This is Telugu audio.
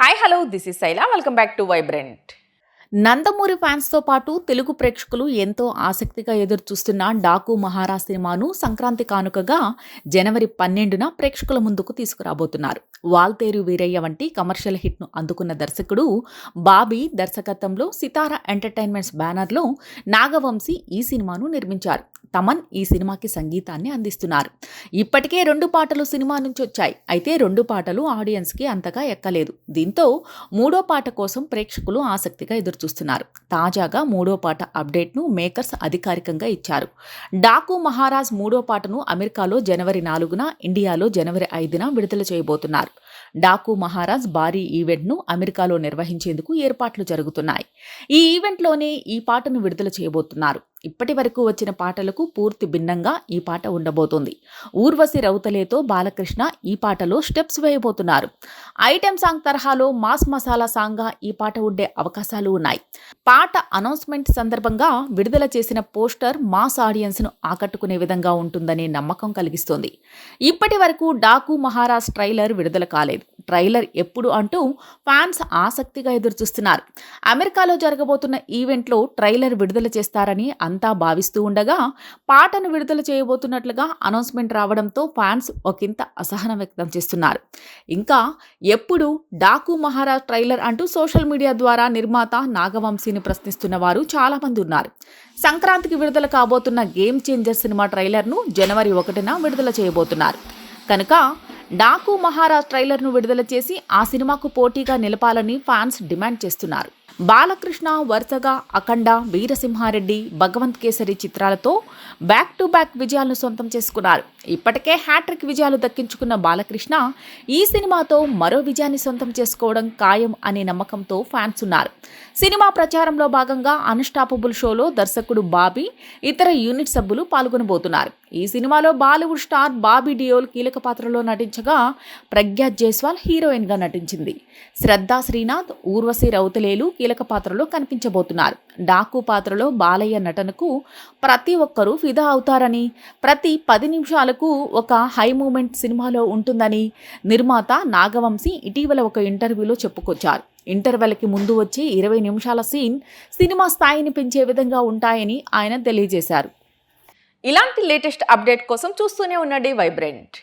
Hi hello this is Shaila welcome back to vibrant. Nandamuri ఫ్యాన్స్తో పాటు తెలుగు ప్రేక్షకులు ఎంతో ఆసక్తిగా ఎదురుచూస్తున్న డాకు మహారాజ్ సినిమాను సంక్రాంతి కానుకగా జనవరి 12న ప్రేక్షకుల ముందుకు తీసుకురాబోతున్నారు. వాల్తేరు వీరయ్య వంటి కమర్షియల్ హిట్ను అందుకున్న దర్శకుడు బాబీ దర్శకత్వంలో సితారా ఎంటర్టైన్మెంట్స్ బ్యానర్లో నాగవంశీ ఈ సినిమాను నిర్మించారు. తమన్ ఈ సినిమాకి సంగీతాన్ని అందిస్తున్నారు. ఇప్పటికే 2 పాటలు సినిమా నుంచి వచ్చాయి. అయితే 2 పాటలు ఆడియన్స్కి అంతగా ఎక్కలేదు. దీంతో 3వ పాట కోసం ప్రేక్షకులు ఆసక్తిగా ఎదురుచూస్తున్నారు. తాజాగా 3వ పాట అప్డేట్ను మేకర్స్ అధికారికంగా ఇచ్చారు. డాకు మహారాజ్ 3వ పాటను అమెరికాలో జనవరి 4న, ఇండియాలో జనవరి 5న విడుదల చేయబోతున్నారు. డాకు మహారాజ్ భారీ ఈవెంట్ను అమెరికాలో నిర్వహించేందుకు ఏర్పాట్లు జరుగుతున్నాయి. ఈ ఈవెంట్లోనే ఈ పాటను విడుదల చేయబోతున్నారు. ఇప్పటి వరకు వచ్చిన పాటలకు పూర్తి భిన్నంగా ఈ పాట ఉండబోతోంది. ఊర్వశి రౌతలేతో బాలకృష్ణ ఈ పాటలో స్టెప్స్ వేయబోతున్నారు. ఐటెం సాంగ్ తరహాలో మాస్ మసాలా సాంగ్గా ఈ పాట ఉండే అవకాశాలు ఉన్నాయి. పాట అనౌన్స్మెంట్ సందర్భంగా విడుదల చేసిన పోస్టర్ మాస్ ఆడియన్స్ను ఆకట్టుకునే విధంగా ఉంటుందనే నమ్మకం కలిగిస్తోంది. ఇప్పటి వరకు డాకు మహారాజ్ ట్రైలర్ విడుదల కాలేదు. ట్రైలర్ ఎప్పుడు అంటూ ఫ్యాన్స్ ఆసక్తిగా ఎదురుచూస్తున్నారు. అమెరికాలో జరగబోతున్న ఈవెంట్లో ట్రైలర్ విడుదల చేస్తారని అంతా భావిస్తూ ఉండగా పాటను విడుదల చేయబోతున్నట్లుగా అనౌన్స్మెంట్ రావడంతో ఫ్యాన్స్ ఒకంత అసహనం వ్యక్తం చేస్తున్నారు. ఇంకా ఎప్పుడు డాకు మహారాజ్ ట్రైలర్ అంటూ సోషల్ మీడియా ద్వారా నిర్మాత నాగవంశీని ప్రశ్నిస్తున్న వారు చాలామంది ఉన్నారు. సంక్రాంతికి విడుదల కాబోతున్న గేమ్ చేంజర్ సినిమా ట్రైలర్ను జనవరి 1న విడుదల చేయబోతున్నారు. కనుక డాకు మహారాజ్ ట్రైలర్ను విడుదల చేసి ఆ సినిమాకు పోటీగా నిలపాలని ఫ్యాన్స్ డిమాండ్ చేస్తున్నారు. బాలకృష్ణ వరుసగా అఖండ, వీరసింహారెడ్డి, భగవంత్ కేసరి చిత్రాలతో బ్యాక్ టు బ్యాక్ విజయాలను సొంతం చేసుకున్నారు. ఇప్పటికే హ్యాట్రిక్ విజయాలు దక్కించుకున్న బాలకృష్ణ ఈ సినిమాతో మరో విజయాన్ని సొంతం చేసుకోవడం ఖాయం అనే నమ్మకంతో ఫ్యాన్స్ ఉన్నారు. సినిమా ప్రచారంలో భాగంగా అన్స్టాపబుల్ షోలో దర్శకుడు బాబీ, ఇతర యూనిట్ సభ్యులు పాల్గొనబోతున్నారు. ఈ సినిమాలో బాలీవుడ్ స్టార్ బాబీ డియోల్ కీలక పాత్రలో నటించగా ప్రజ్ఞా జైస్వాల్ హీరోయిన్గా నటించింది. శ్రద్ధా శ్రీనాథ్, ఊర్వశి రౌతలేలు కీలక పాత్రలో కనిపించబోతున్నారు. డాకు పాత్రలో బాలయ్య నటనకు ప్రతి ఒక్కరూ ఫిదా అవుతారని, ప్రతి 10 నిమిషాలకు ఒక హై మూమెంట్ సినిమాలో ఉంటుందని నిర్మాత నాగవంశీ ఇటీవల ఒక ఇంటర్వ్యూలో చెప్పుకొచ్చారు. ఇంటర్వెల్కి ముందు వచ్చే 20 నిమిషాల సీన్ సినిమా స్థాయిని పెంచే విధంగా ఉంటాయని ఆయన తెలియజేశారు. ఇలాంటి లేటెస్ట్ అప్డేట్ కోసం చూస్తూనే ఉండండి వైబ్రెంట్.